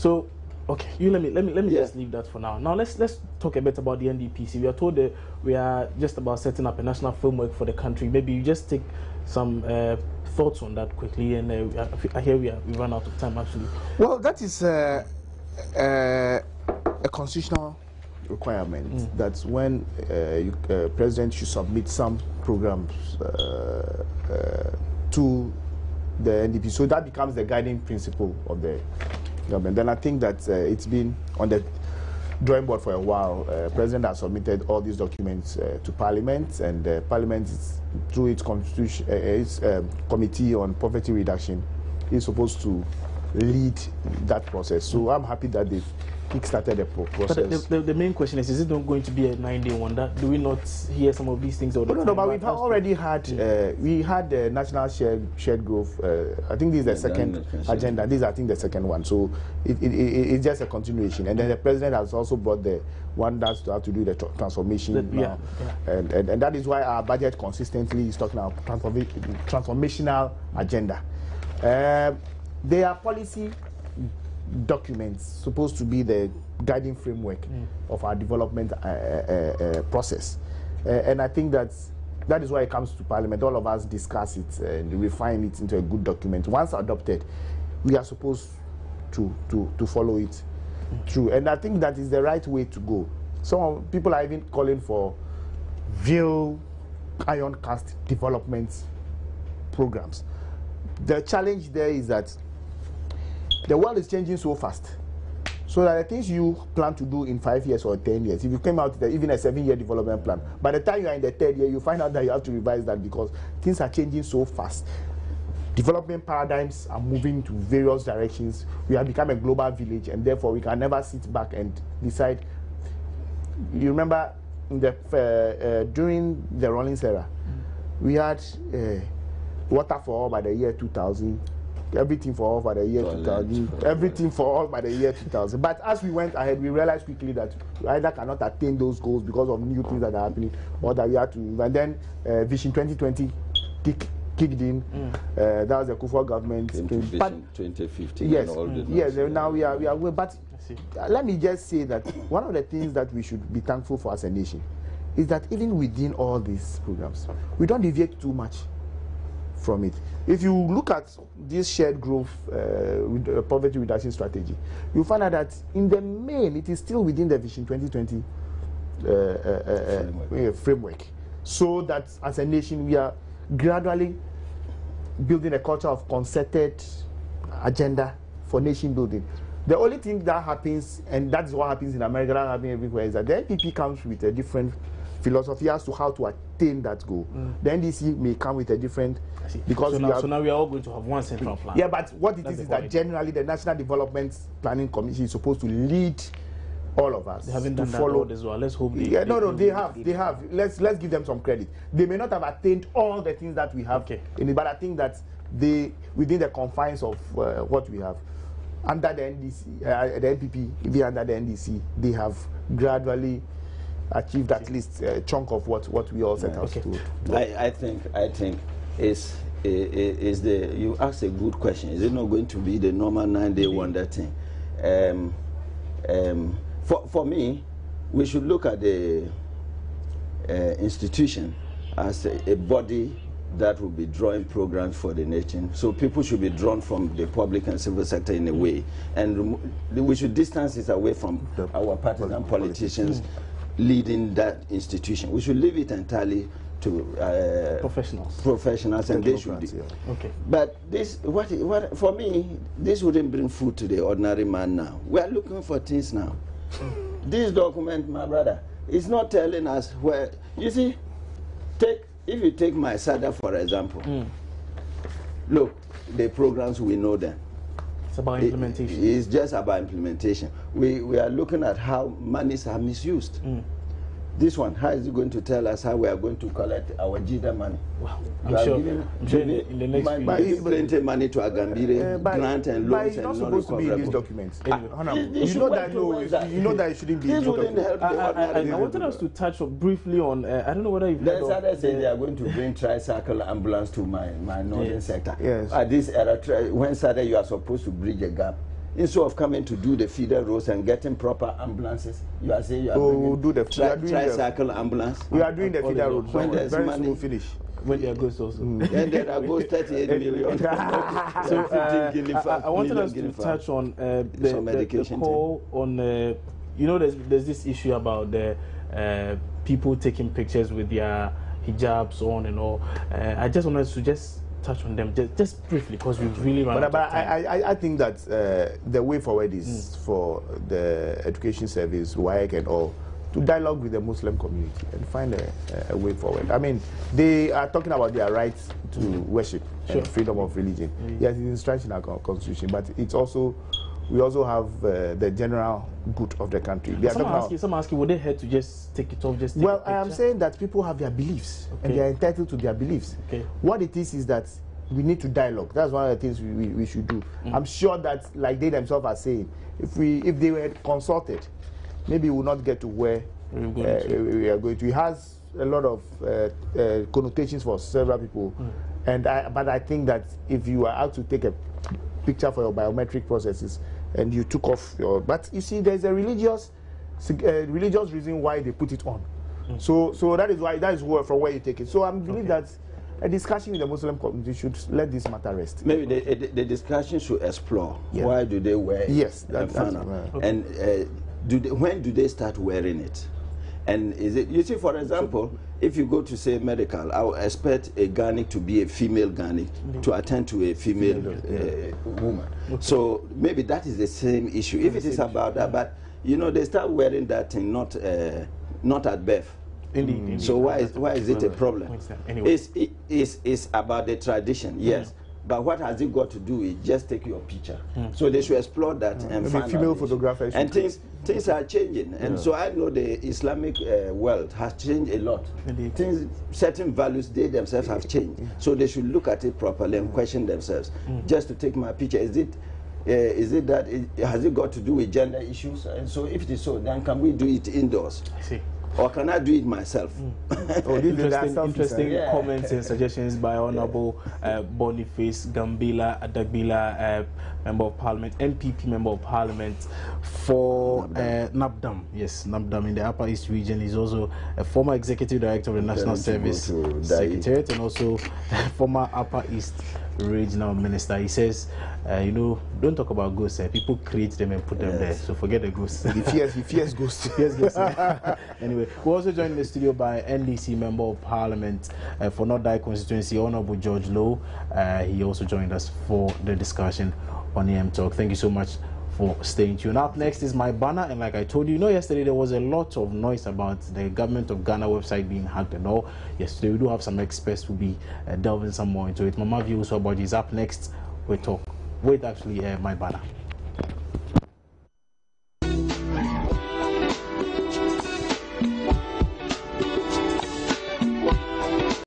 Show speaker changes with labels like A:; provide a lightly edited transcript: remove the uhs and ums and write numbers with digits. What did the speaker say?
A: So, okay, let me just leave that for now. Now let's talk a bit about the NDPC. We are told that we are just about setting up a national framework for the country. Maybe you just take some thoughts on that quickly, and I hear we run out of time actually.
B: Well, that is a constitutional requirement that when president should submit some programs to the NDP, so that becomes the guiding principle of the government. Then I think that it's been on the drawing board for a while. President has submitted all these documents to Parliament, and Parliament is, through its constitution, its committee on poverty reduction, is supposed to lead that process. So I'm happy that they've kick-started the process.
A: But the main question is it not going to be a 9-day wonder? Do we not hear some of these things all the time?
B: No, but we've already had, we had the national shared growth. I think this is the second agenda. This is, I think, the second one. So it's just a continuation. And then the president has also brought the one that's to have to do the transformation now. And that is why our budget consistently is talking about transformational agenda. They are policy documents supposed to be the guiding framework of our development process, and I think that is why it comes to Parliament. All of us discuss it and refine it into a good document. Once adopted, we are supposed to follow it through, and I think that is the right way to go. Some people are even calling for real iron cast development programs. The challenge there is that the world is changing so fast, so that the things you plan to do in 5 years or 10 years, if you came out with even a 7-year development plan, by the time you are in the 3rd year, you find out that you have to revise that because things are changing so fast. Development paradigms are moving to various directions. We have become a global village, and therefore we can never sit back and decide. You remember in the during the Rawlings era, we had water for all by the year 2000. Everything for all by the year 2000. Everything for all by the year 2000. But as we went ahead, we realized quickly that we either cannot attain those goals because of new things that are happening, or that we have to. And then Vision 2020 kicked in. That was the Kufuor government.
C: Vision 2015.
B: Yes,
C: and all the
B: yes. Now we are. But let me just say that one of the things that we should be thankful for as a nation is that even within all these programs, we don't deviate too much from it. If you look at this shared growth poverty reduction strategy, you find out that in the main it is still within the Vision 2020 framework. So that as a nation we are gradually building a culture of concerted agenda for nation building. The only thing that happens, and that's what happens in America, that happens everywhere, is that the NPP comes with a different philosophy as to how to attain that goal. The NDC may come with a different, because
A: so now we are all going to have one central plan.
B: Yeah, but what it is that generally the National Development Planning Commission is supposed to lead all of us.
A: They haven't done
B: follow
A: that as well. Let's hope they.
B: Yeah, they have. Let's give them some credit. They may not have attained all the things that we have in it, but I think that they, within the confines of what we have, under the NDC, the NPP, even under the NDC, they have gradually achieved at least a chunk of what we all set out to do.
C: I think is the, you asked a good question. Is it not going to be the normal 9-day wonder thing? For me, we should look at the institution as a body that will be drawing programs for the nation. So people should be drawn from the public and civil sector in a way, and we should distance it away from our partisan politicians leading that institution. We should leave it entirely to professionals, and they should be. But this, what for me, this wouldn't bring food to the ordinary man now. We are looking for things now. This document, my brother, is not telling us where. You see, if you take my SADA for example, look, the programs, we know them.
A: It's about implementation.
C: It's just about implementation. We are looking at how monies are misused. This one, how is it going to tell us how we are going to collect our JIDA money?
A: Wow. I'm sure in the next few
C: years. Plenty money to Agambire, grant and loans, and
B: not supposed to be in these documents. You know that it shouldn't be.
C: This wouldn't help.
A: I wanted us to touch briefly on. I don't know whether you've heard of.
C: They say they are going to bring tricycle ambulance to my northern sector.
B: Yes.
C: At this era, when Saturday you are supposed to bridge a gap. instead of coming to do the feeder roads and getting proper ambulances, you are saying you are
B: we'll do the
C: tricycle ambulance.
B: We are doing the feeder road.
C: When there's
B: very
C: money,
B: soon we'll finish.
A: When there goes also.
C: And there are goes 38 million.
A: So I wanted us to touch on the call on, you know, there's this issue about the people taking pictures with their hijabs on and all. I just wanted to just touch on them just briefly because we've really run out of time.
B: I think that the way forward is for the education service, WAEC and all, to dialogue with the Muslim community and find a way forward. I mean, they are talking about their rights to worship and freedom of religion. Yes, it's enshrined in our constitution, but it's also, we also have the general good of the country.
A: Some ask you, would they have to just take it off?
B: Well, I am saying that people have their beliefs and they are entitled to their beliefs. What it is that we need to dialogue. That's one of the things we should do. I'm sure that, like they themselves are saying, if they were consulted, maybe we will not get to where we are going to. It has a lot of connotations for several people, but I think that if you are out to take a picture for your biometric processes and you took off your, but you see, there's a religious reason why they put it on. So that is where from where you take it. So I believe that a discussion with the Muslim community should let this matter rest.
C: Maybe the discussion should explore why do they wear it.
B: Yes,
C: and when do they start wearing it? And is it, you see, for example, if you go to say medical, I would expect a gynaec to be a female gynaec to attend to a female woman. So maybe that is the same issue. If it is about that, but you know, they start wearing that thing not at birth.
A: Indeed.
C: So why is it a problem?
A: Anyway.
C: It's about the tradition, yes. But what has it got to do with just take your picture? So they should explore that and find
B: female photographers.
C: And things are changing. And so I know the Islamic world has changed a lot. Certain values, they themselves have changed. So they should look at it properly and question themselves. Just to take my picture, has it got to do with gender issues? And so if it is so, then can we do it indoors?
A: I see.
C: Or can I do it myself?
A: Interesting comments and suggestions by Honorable Boniface Gambila Adagbila, Member of Parliament, MPP Member of Parliament for Nabdam. Yes, Nabdam in the Upper East region. He's also a former Executive Director of the National Service Secretariat and also former Upper East Regional Minister. He says, you know, don't talk about ghosts. People create them and put them there. So forget the ghosts.
B: He fears ghosts.
A: Anyway, we're also joined in the studio by NDC Member of Parliament for North Dai constituency, Honorable George Lowe. He also joined us for the discussion on EM Talk. Thank you so much for staying tuned. Up next is my banner, and like I told you, yesterday there was a lot of noise about the Government of Ghana website being hacked and all. Yesterday we do have some experts who will be delving some more into it. Mama View also about is up next. We talk with actually my banner.